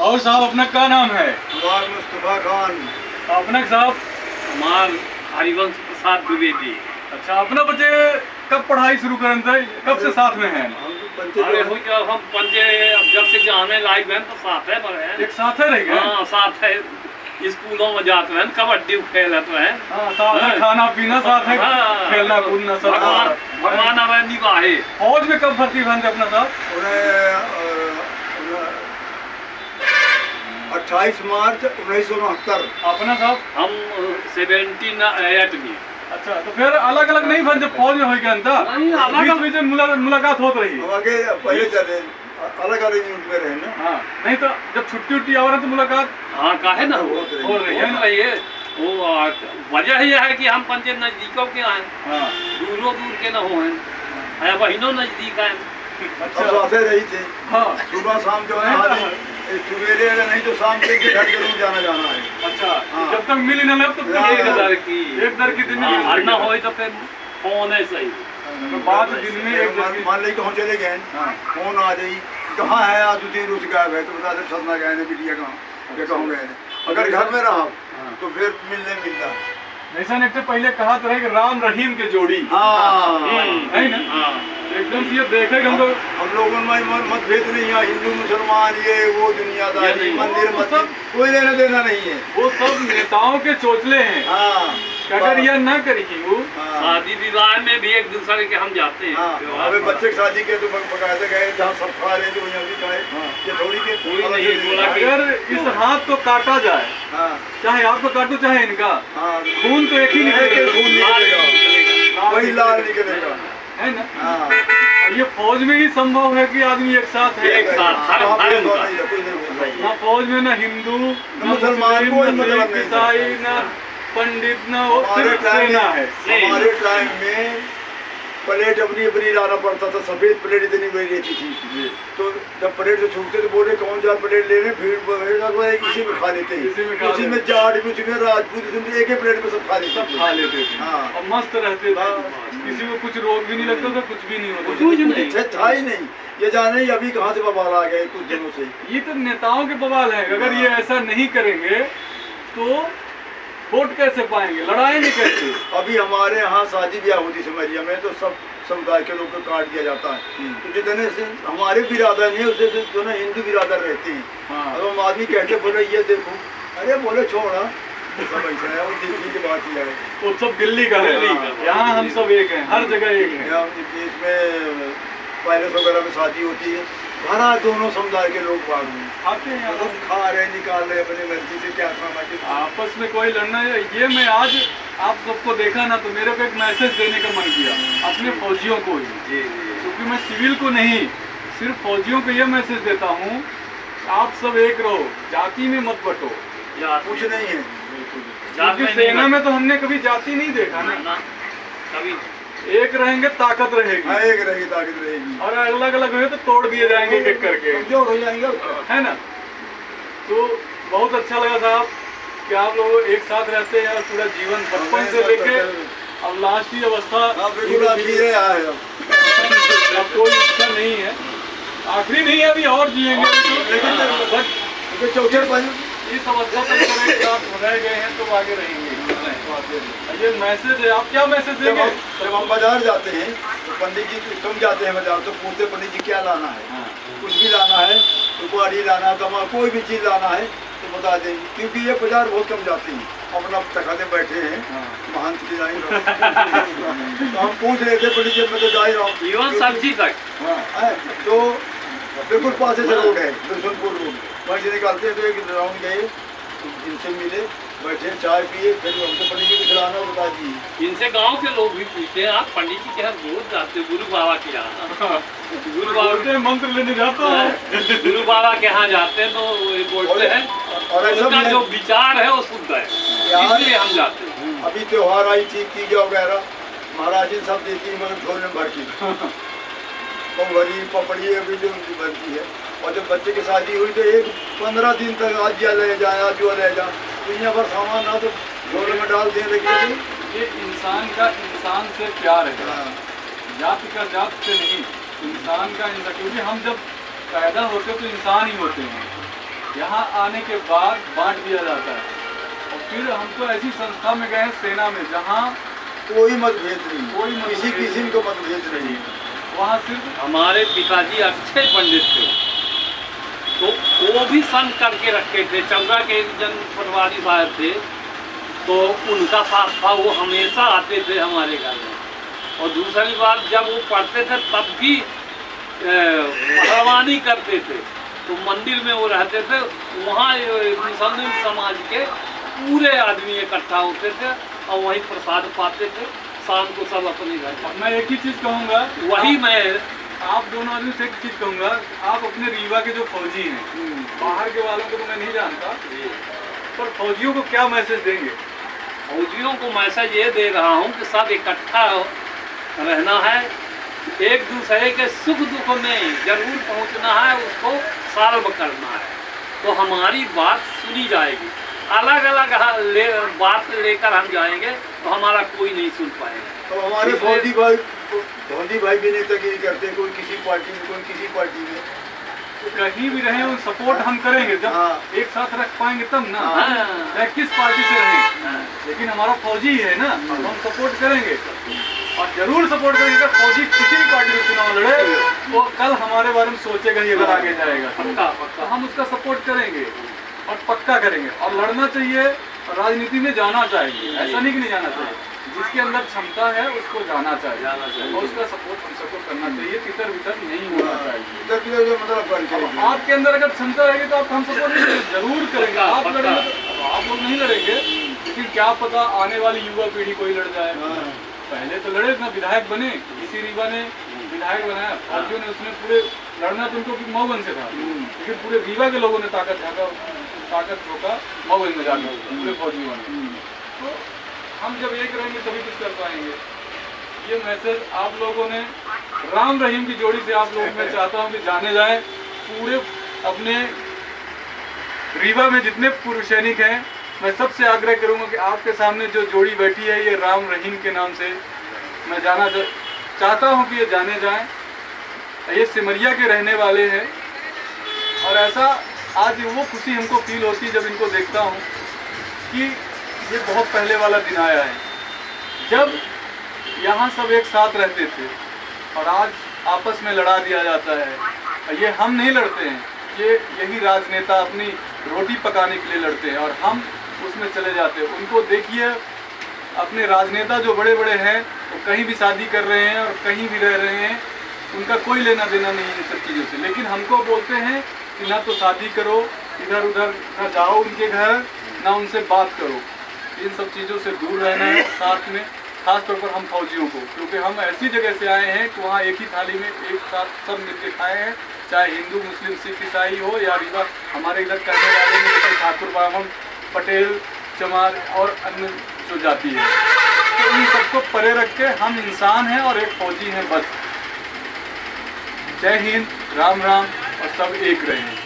और साहब अपना क्या नाम है? कुमार मुस्तफा खान। अपना साहब? कुमार हरिवंश प्रसाद द्विवेदी। अच्छा, अपना बच्चे कब पढ़ाई शुरू करें थे, कब से साथ में हैं? अरे हो जब हम पंजे जब से जाने लायक हैं तो साथ है पर है। एक साथ है रह गए? हाँ साथ है, स्कूलों में जाते हैं, कबड्डी खेलते हैं। हाँ, साथ है, खाना पीना साथ है, हाँ, खेलना कूदना सब। भगवान हमें निभाए। फौज में कब भर्ती हुए थे अपना साहब? 28 मार्च 1969। अपना साहब? हम 78 में। अच्छा, तो फिर अलग अलग नहीं बन, जब फौज में हो गया था बीच बीच में मुलाकात होती रही? आगे पहले चले अलग अलग यूनिट में रहे ना। हाँ, नहीं तो जब छुट्टी उट्टी आ रहा तो मुलाकात हाँ काहे ना हो रही है ना? ये वो वजह यह है कि हम पंचे नजदीकों के हैं, हाँ, दूरों दूर के न हो हैं, बहनों नजदीक हैं। अब साथे रही थे। हाँ, सुबह शाम जो है सवेरे अगर नहीं तो शाम के घर जरूर जाना है। अच्छा, हाँ। जब तक मिली ना तब तक एक दर की एक दर की दिन में हाँ, न हो तो फिर फोन है सही। तो बात दिन में एक दर की। मान ली कहाँ चले गए, हाँ, फोन आ जाई कहाँ है आज 2-3 रोज गायब है तो बता दे सदना गए हैं बिटिया कहाँ या कहूँ गए हैं। अगर घर में रहा तो फिर मिलने मिलता है। ऐसा नहीं, पहले कहा तो है कि राम रहीम के जोड़ी हाँ है ना? एकदम से ये देखे हम लोग। हम लोगों में मतभेद नहीं है, हिंदू मुसलमान ये वो दुनियादारी मंदिर मस्जिद कोई लेना देना नहीं है। वो सब नेताओं के चोचले हैं। हाँ, अगर यह न करेगी वो शादी विवाह में भी एक दूसरे के हम जाते हैं। हाँ, अबे बच्चे की शादी के तो बकायदे गए जहाँ सब खा रहे थे वहीं भी खाए। ये थोड़ी के कोई नहीं बोला कि अगर इस हाथ को काटा जाए, हाँ चाहे आपको काटो चाहे इनका, हाँ खून तो एक ही निकलेगा, खून निकलेगा, वही लाल निकलेगा, है ना? हाँ। और ये फौज में ही संभव है कि आदमी एक साथ है। एक साथ हर हाँ, धर्म का। कोई नहीं बोल रहा है। ना फौज में न हिंदू न मुसलमान, मुस्लिम कोई न मतलब सिख नहीं। ईसाई न पंडित न वो हमारे सिर्फ टाइम सेना है। हमारे टाइम में प्लेट अपनी अपनी लाना पड़ता था, सफेद प्लेट इतनी बड़ी रहती थी। तो जब प्लेट से छूटते तो बोले कौन सा प्लेट ले रहे, भीड़ इसी में खा लेते हैं। उसी में जाट भी, उसमें राजपूत, उसमें एक ही प्लेट में सब खा लेते सब खा लेते थे। हाँ। और मस्त रहते थे। हाँ। किसी को कुछ रोग भी नहीं लगता था, कुछ भी नहीं होता कुछ था ही नहीं। ये जाने अभी कहाँ से बवाल आ गए कुछ दिनों से। ये तो नेताओं के बवाल है। अगर ये ऐसा नहीं करेंगे तो वोट कैसे पाएंगे, लड़ाएंगे कैसे? अभी हमारे यहाँ शादी ब्याह होती सिमरिया में तो सब समुदाय के लोग को काट दिया जाता है। तो जितने से हमारे बिरादर नहीं उससे जो ना हिंदू बिरादर रहते हैं। हाँ। अब हम आदमी कहते बोले ये देखो, अरे बोले छोड़ा सब ऐसा है, वो दिल्ली की बात ही है। वो सब दिल्ली का है। यहाँ हम सब एक हैं, हर जगह एक हैं। यहाँ इसमें पैलेस वगैरह में शादी होती है, भरा दोनों समुदाय के लोग बाग में आते हैं सब खा रहे निकाल रहे अपनी मर्जी से क्या खाना के। आपस में कोई लड़ना है। ये मैं आज आप सबको देखा ना तो मेरे को एक मैसेज देने का मन किया अपने फौजियों को ही, क्योंकि मैं सिविल को नहीं सिर्फ फौजियों को ये मैसेज देता हूँ, आप सब एक रहो, जाति में मत बटो। कुछ नहीं है, क्योंकि सेना में तो हमने कभी जाति नहीं देखा ना, कभी एक रहेंगे ताकत रहेगी। हाँ, एक रहेगी ताकत रहेगी, और अलग अलग हुए तो तोड़ दिए जाएंगे एक एक करके, कमजोर हो जाएंगे है ना? तो बहुत अच्छा लगा साहब कि आप लोग एक साथ रहते हैं और पूरा जीवन बचपन से लेके अब लास्ट की अवस्था बिल्कुल आखिर आए अब कोई इच्छा नहीं है, आखिरी नहीं है, अभी और जिएंगे। बट चौथे पर इस अवस्था तक अगर एक साथ रह गए हैं तो आगे रहेंगे। ये मैसेज है, आप क्या मैसेज देंगे? जब हम बाजार जाते हैं तो पंडित जी तुम जाते हैं बाजार तो पूछते पंडित जी क्या लाना है, कुछ भी लाना है, सुपारी लाना, तमाम कोई भी चीज़ लाना है तो बता देंगे, क्योंकि ये बाजार बहुत कम जाते हैं। अपना टकाते बैठे हैं महंत की जाएंगे तो हम पूछ रहे थे पंडित जी मैं तो जा ही रहा हूँ इवन सब्जी तक। तो बिल्कुल पास से रोड है दुल्हनपुर रोड, वहीं से निकालते हैं तो एक राउंड गए, इनसे मिले, बैठे चाय पिए, फिर हमको पंडित जी को खिलाना बता दिए। इनसे गांव के लोग भी पूछते हैं आप पंडित जी के यहाँ रोज जाते गुरु बाबा के यहाँ? गुरु बाबा मंत्र लेने जाता हूँ, गुरु बाबा के यहाँ जाते हैं तो वो बोलते हैं और ऐसा उनका भी जो विचार है वो शुद्ध है, इसलिए हम जाते हैं। अभी त्योहार आई थी तीजा वगैरह, महाराज जी सब देती है मगर झोल में भर की पवरी पपड़ी अभी जो बनती है। और जब बच्चे की शादी हुई तो एक 15 दिन तक आज या ले जाए आज जो ले जा दुनिया भर सामान ना तो झोल में डाल देने लगे। ये इंसान का इंसान से प्यार है, जाति का जात से नहीं, इंसान का इंसान। क्योंकि हम जब पैदा होते तो इंसान ही होते हैं, यहाँ आने के बाद बांट दिया जाता है। और फिर हम तो ऐसी संस्था में गए हैं, सेना में, जहाँ कोई मतभेद नहीं, कोई मतभेद किसी किस्म को मतभेद नहीं। वहाँ सिर्फ हमारे पिताजी अच्छे पंडित थे, तो वो भी सन करके रखे थे। चंद्रा के एक जन पटवारी साहब थे, तो उनका साथ था, वो हमेशा आते थे हमारे घर में। और दूसरी बात, जब वो पढ़ते थे तब भी पहलवानी करते थे, तो मंदिर में वो रहते थे। वहाँ मुसलमान समाज के पूरे आदमी इकट्ठा होते थे और वहीं प्रसाद पाते थे। शाम को सब अपने घर जाते। मैं एक ही चीज़ कहूँगा, वही मैं आप दोनों आदमी से एक चीज़ कहूँगा, आप अपने रीवा के जो फौजी हैं, बाहर के वालों को तो मैं नहीं जानता, पर फौजियों को क्या मैसेज देंगे? फौजियों को मैसेज ये दे रहा हूँ कि सब इकट्ठा रहना है, एक दूसरे के सुख दुख में जरूर पहुँचना है, उसको सॉल्व करना है, तो हमारी बात सुनी जाएगी। अलग अलग बात लेकर हम जाएंगे तो हमारा कोई नहीं सुन पाएगा। तो हमारे धोनी भाई भी नेतागिरी करते, कोई किसी पार्टी में, कोई किसी पार्टी में। तो कहीं भी रहे उन सपोर्ट हम करेंगे, जब हाँ। एक साथ रख पाएंगे तब ना, हाँ। चाहे किस पार्टी से रहें, लेकिन हमारा फौजी है ना, तो हम सपोर्ट करेंगे और जरूर सपोर्ट करेंगे। अगर फौजी किसी भी पार्टी में चुनाव लड़े तो कल हमारे बारे में सोचेगा ही अगर आगे जाएगा, पक्का तो पक्का हम उसका सपोर्ट करेंगे और पक्का करेंगे। और लड़ना चाहिए और राजनीति में जाना चाहिए, ऐसा नहीं कि नहीं जाना चाहिए। जिसके अंदर क्षमता है उसको जाना चाहिए और उसका सपोर्ट हम सबको करना चाहिए, तितर बितर नहीं होना चाहिए। मतलब आपके अंदर अगर क्षमता रहेगी तो आप हम सपोर्ट जरूर करेंगे। आप लड़ेंगे तो आप लोग नहीं लड़ेंगे, लेकिन क्या पता आने वाली युवा पीढ़ी कोई लड़ जाए। पहले तो लड़े ना, विधायक बने, इसी रीवा ने विधायक बनाया, फौजियों ने, उसने पूरे लड़ना तो उनको मऊगन से था, लेकिन पूरे रीवा के लोगों ने ताकत झोंका मऊगन में जाकर पूरे फौजियों ने। तो हम जब एक रहेंगे तभी कुछ कर पाएंगे। ये मैसेज आप लोगों ने राम रहीम की जोड़ी से आप लोग, मैं चाहता हूँ कि जाने जाएं। पूरे अपने रीवा में जितने पूर्व सैनिक हैं, मैं सबसे आग्रह करूंगा कि आपके सामने जो जोड़ी बैठी है, ये राम रहीम के नाम से मैं जाना चाहता हूं कि ये जाने जाएं। ये सिमरिया के रहने वाले हैं और ऐसा आज वो खुशी हमको फील होती है जब इनको देखता हूं कि ये बहुत पहले वाला दिन आया है जब यहाँ सब एक साथ रहते थे और आज आपस में लड़ा दिया जाता है। ये हम नहीं लड़ते हैं, यही राजनेता अपनी रोटी पकाने के लिए लड़ते हैं और हम उसमें चले जाते हैं। उनको देखिए, अपने राजनेता जो बड़े बड़े हैं वो कहीं भी शादी कर रहे हैं और कहीं भी रह रहे हैं, उनका कोई लेना देना नहीं इन सब चीज़ों से, लेकिन हमको बोलते हैं कि ना तो शादी करो, इधर उधर ना जाओ उनके घर, ना उनसे बात करो। इन सब चीज़ों से दूर रहना है साथ में, खास तौर पर हम फौजियों को, क्योंकि हम ऐसी जगह से आए हैं कि वहाँ एक ही थाली में एक साथ सब मिलकर खाए हैं, चाहे हिंदू मुस्लिम सिख ईसाई हो या रीवा। हमारे इधर करने वाले में जैसे ठाकुर ब्राह्मण पटेल चमार और अन्य जो जाति है, तो इन सबको परे रख के हम इंसान हैं और एक फौजी हैं बस। जय हिंद, राम राम और सब एक रहें।